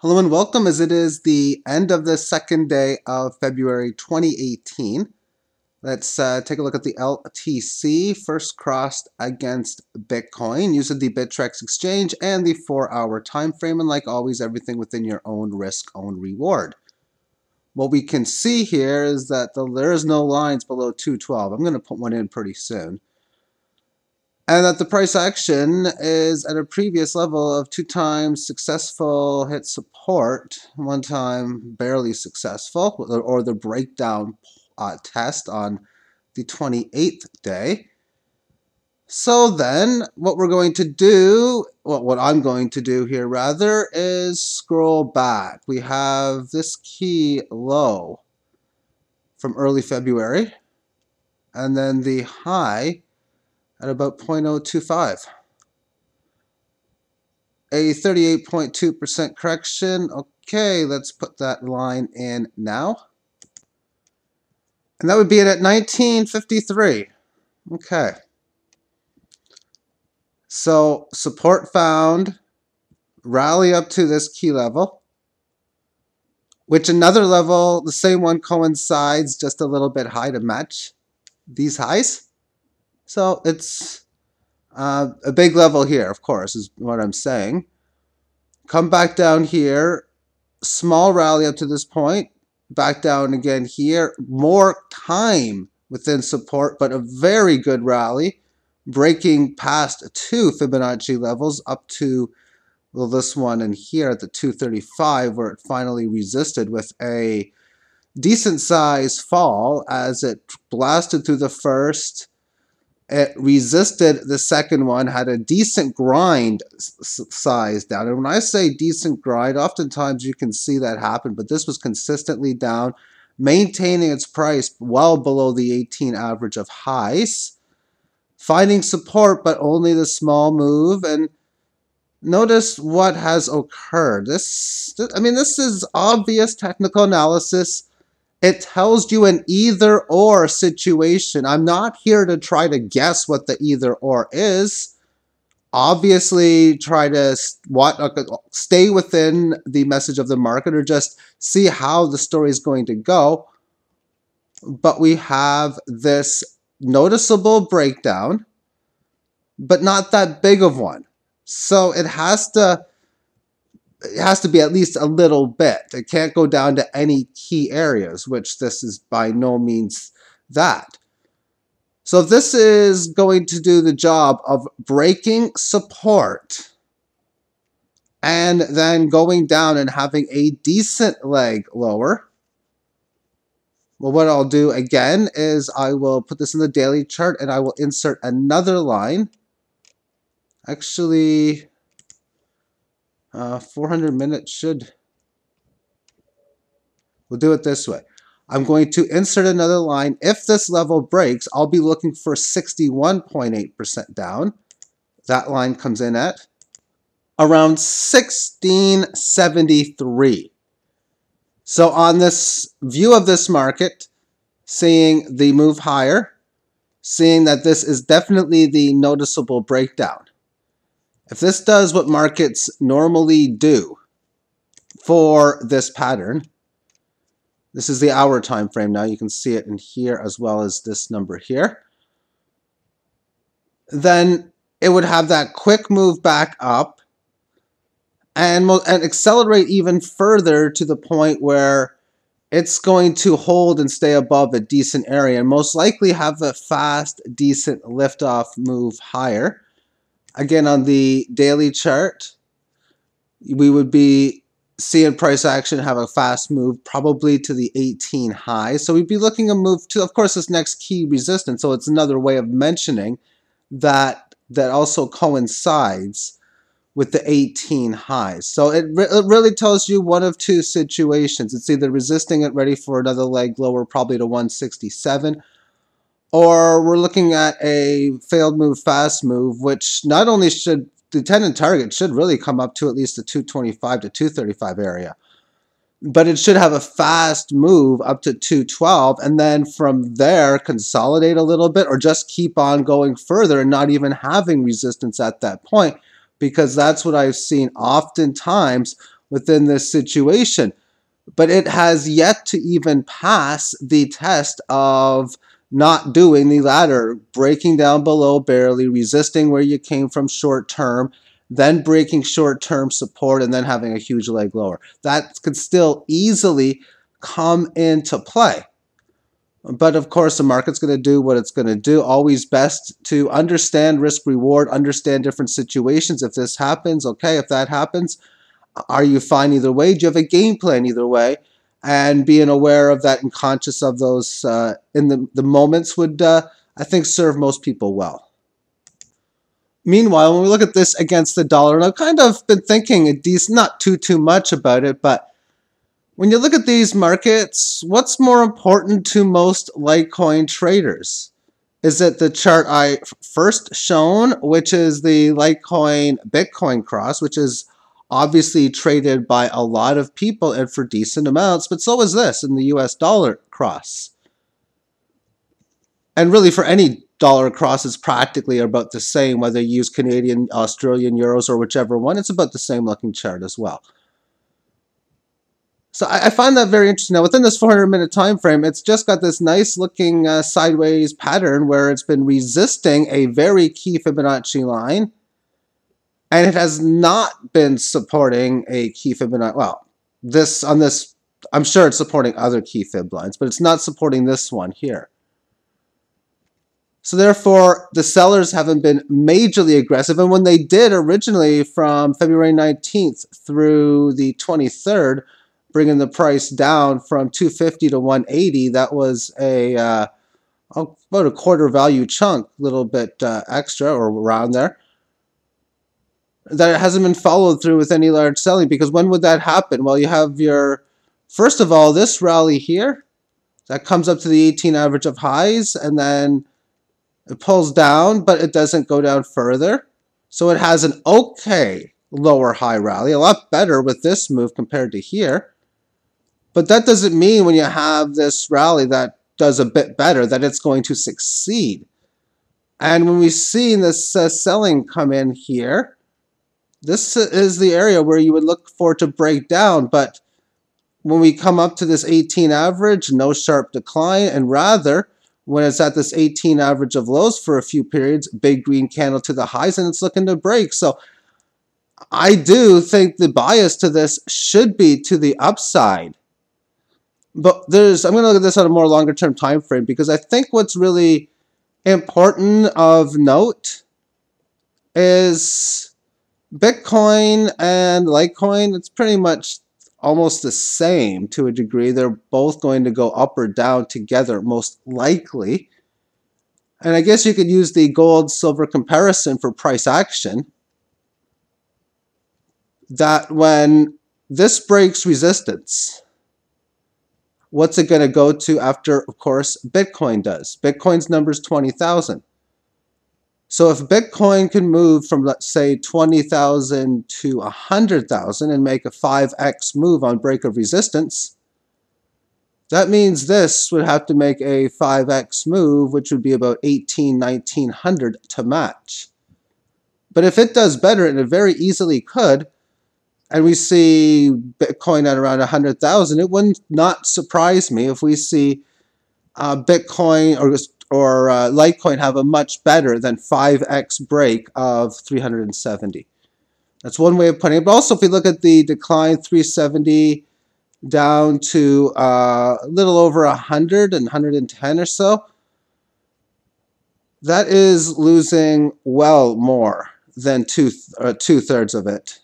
Hello and welcome, as it is the end of the second day of February 2018. Let's take a look at the LTC first crossed against Bitcoin using the Bittrex exchange and the 4-hour time frame, and like always, everything within your own risk, own reward. What we can see here is that there is no lines below 212. I'm going to put one in pretty soon. And that the price action is at a previous level of 2 times successful hit support, 1 time barely successful, or the breakdown test on the 28th day. So then what we're going to do, what I'm going to do here rather, is scroll back. We have this key low from early February, and then the high at about 0.025. A 38.2% correction. Okay, let's put that line in now. And that would be it at 1953. Okay. So support found, rally up to this key level, which another level, the same one coincides just a little bit high to match these highs. So it's a big level here, of course, is what I'm saying. Come back down here, small rally up to this point, back down again here, more time within support, but a very good rally, breaking past 2 Fibonacci levels up to, well, this one and here at the 235, where it finally resisted with a decent size fall as it blasted through the first. It resisted the second one, had a decent grind size down. And when I say decent grind, oftentimes you can see that happen, but this was consistently down, maintaining its price well below the 18 average of highs, finding support, but only the small move. And notice what has occurred. This is obvious technical analysis. It tells you an either-or situation. I'm not here to try to guess what the either-or is. Obviously, try to stay within the message of the market or just see how the story is going to go. But we have this noticeable breakdown, but not that big of one. So it has to be at least a little bit. It can't go down to any key areas, which this is by no means that. So this is going to do the job of breaking support and then going down and having a decent leg lower. Well, what I'll do again is I will put this in the daily chart and I will insert another line. Actually, 400 minutes should. We'll do it this way. I'm going to insert another line. If this level breaks, I'll be looking for 61.8% down. That line comes in at around 1673. So on this view of this market, seeing the move higher, seeing that this is definitely the noticeable breakdown. If this does what markets normally do for this pattern, this is the hour time frame now, you can see it in here as well as this number here, then it would have that quick move back up and accelerate even further to the point where it's going to hold and stay above a decent area and most likely have a fast, decent liftoff move higher. Again, on the daily chart, we would be seeing price action have a fast move probably to the 18 high. So we'd be looking a move to, of course, this next key resistance. So it's another way of mentioning that also coincides with the 18 highs. So it really tells you one of two situations. It's either resisting it, ready for another leg lower, probably to 167, or we're looking at a failed move, fast move, which not only should the tendon target should really come up to at least the 225 to 235 area, but it should have a fast move up to 212 and then from there consolidate a little bit or just keep on going further and not even having resistance at that point, because that's what I've seen oftentimes within this situation. But it has yet to even pass the test of not doing the latter, breaking down below barely, resisting where you came from short term, then breaking short term support, and then having a huge leg lower. That could still easily come into play. But of course, the market's going to do what it's going to do. Always best to understand risk reward, understand different situations. If this happens, okay. If that happens, are you fine either way? Do you have a game plan either way? And being aware of that and conscious of those in the moments would, I think, serve most people well. Meanwhile, when we look at this against the dollar, and I've kind of been thinking not too much about it, but when you look at these markets, what's more important to most Litecoin traders? Is it the chart I first shown, which is the Litecoin Bitcoin cross, which is obviously traded by a lot of people and for decent amounts, but so is this in the US dollar cross. And really for any dollar cross, it's practically about the same, whether you use Canadian, Australian, euros, or whichever one, it's about the same looking chart as well. So I find that very interesting. Now, within this 400-minute time frame, it's just got this nice looking sideways pattern where it's been resisting a very key Fibonacci line, and it has not been supporting a key Fibonacci. Well, I'm sure it's supporting other key Fib lines, but it's not supporting this one here. So therefore, the sellers haven't been majorly aggressive, and when they did originally from February 19th through the 23rd, bringing the price down from 250 to 180. That was about a quarter value chunk, a little bit extra or around there. That it hasn't been followed through with any large selling, because when would that happen? Well, you have first of all, this rally here, that comes up to the 18 average of highs, and then it pulls down, but it doesn't go down further. So it has an okay lower high rally, a lot better with this move compared to here. But that doesn't mean when you have this rally that does a bit better that it's going to succeed. And when we see this selling come in here, this is the area where you would look for it to break down. But when we come up to this 18 average, no sharp decline, and rather when it's at this 18 average of lows for a few periods, big green candle to the highs, and it's looking to break. So I do think the bias to this should be to the upside. But I'm going to look at this on a more longer term time frame, because I think what's really important of note is Bitcoin and Litecoin. It's pretty much almost the same to a degree. They're both going to go up or down together, most likely. And I guess you could use the gold-silver comparison for price action. That when this breaks resistance, what's it going to go to after, of course, Bitcoin does? Bitcoin's number is 20,000. So if Bitcoin can move from, let's say, 20,000 to 100,000 and make a 5x move on break of resistance, that means this would have to make a 5x move, which would be about 1900 to match. But if it does better, and it very easily could, and we see Bitcoin at around 100,000, it would not surprise me if we see Bitcoin or Litecoin have a much better than 5x break of 370. That's one way of putting it. But also, if we look at the decline, 370 down to a little over 100 and 110 or so, that is losing well more than two-thirds of it.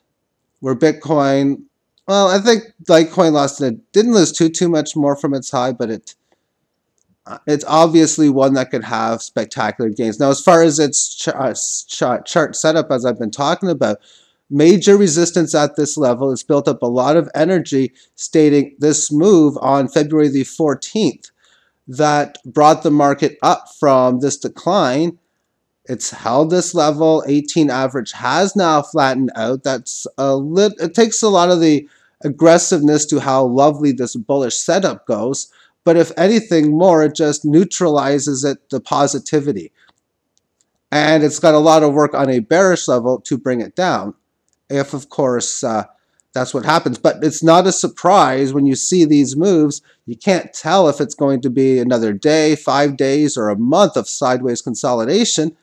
Where Bitcoin, well, I think Litecoin didn't lose too much more from its high, but it's obviously one that could have spectacular gains. Now, as far as its chart setup, as I've been talking about, major resistance at this level. It's built up a lot of energy, stating this move on February the 14th that brought the market up from this decline. It's held this level. 18 average has now flattened out. It takes a lot of the aggressiveness to how lovely this bullish setup goes. But if anything more, it just neutralizes the positivity. And it's got a lot of work on a bearish level to bring it down. If, of course, That's what happens. But it's not a surprise when you see these moves. You can't tell if it's going to be another day, 5 days, or a month of sideways consolidation.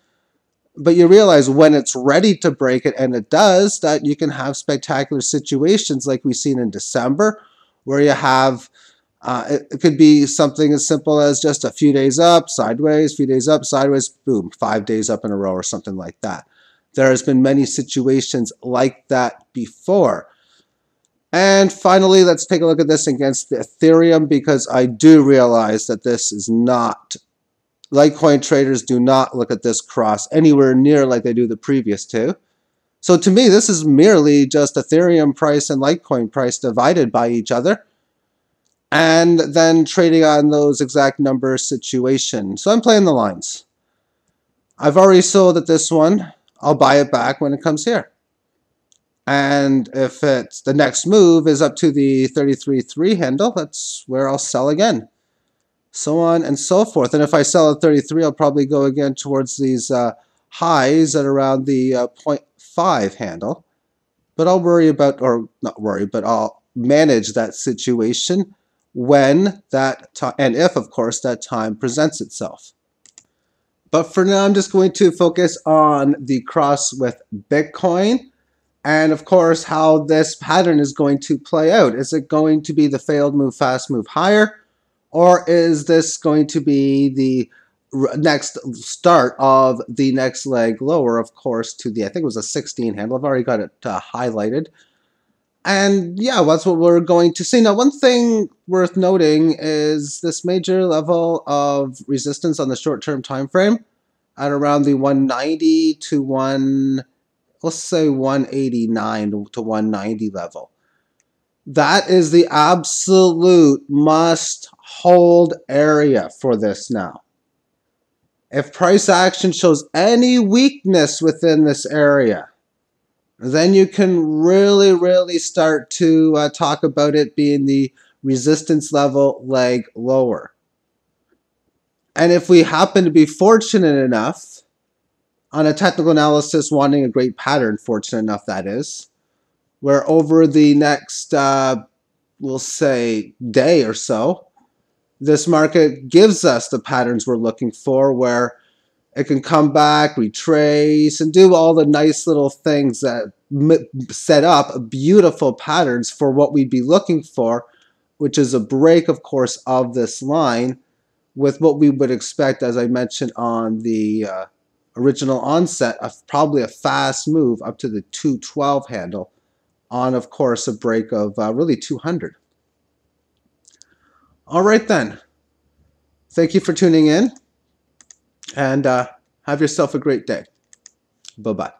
But you realize when it's ready to break it, and it does, that you can have spectacular situations like we've seen in December, where you have, it could be something as simple as just a few days up, sideways, few days up, sideways, boom, 5 days up in a row or something like that. There has been many situations like that before. And finally, let's take a look at this against the Ethereum, because I do realize that this is not, Litecoin traders do not look at this cross anywhere near like they do the previous two. So to me, this is merely just Ethereum price and Litecoin price divided by each other, and then trading on those exact number situations. So I'm playing the lines. I've already sold at this one. I'll buy it back when it comes here. And if it's the next move is up to the 33.3 handle, that's where I'll sell again. So on and so forth. And if I sell at 33, I'll probably go again towards these highs at around the 0.5 handle. But I'll worry about, or not worry, but I'll manage that situation when that time, and if, of course, that time presents itself. But for now, I'm just going to focus on the cross with Bitcoin. And of course, how this pattern is going to play out. Is it going to be the failed move fast, move higher? Or is this going to be the next start of the next leg lower, of course, to the, I think it was a 16 handle. I've already got it highlighted. And yeah, that's what we're going to see. Now, one thing worth noting is this major level of resistance on the short-term time frame at around the 190 to let's say 189 to 190 level. That is the absolute must-hold area for this now. If price action shows any weakness within this area, then you can really start to talk about it being the resistance level leg lower. And if we happen to be fortunate enough, on a technical analysis wanting a great pattern, fortunate enough that is, where over the next, we'll say, day or so, this market gives us the patterns we're looking for, where it can come back, retrace, and do all the nice little things that set up beautiful patterns for what we'd be looking for, which is a break, of course, of this line with what we would expect, as I mentioned on the original onset, of probably a fast move up to the 212 handle on, of course, a break of really 200. All right, then. Thank you for tuning in, and have yourself a great day. Bye-bye.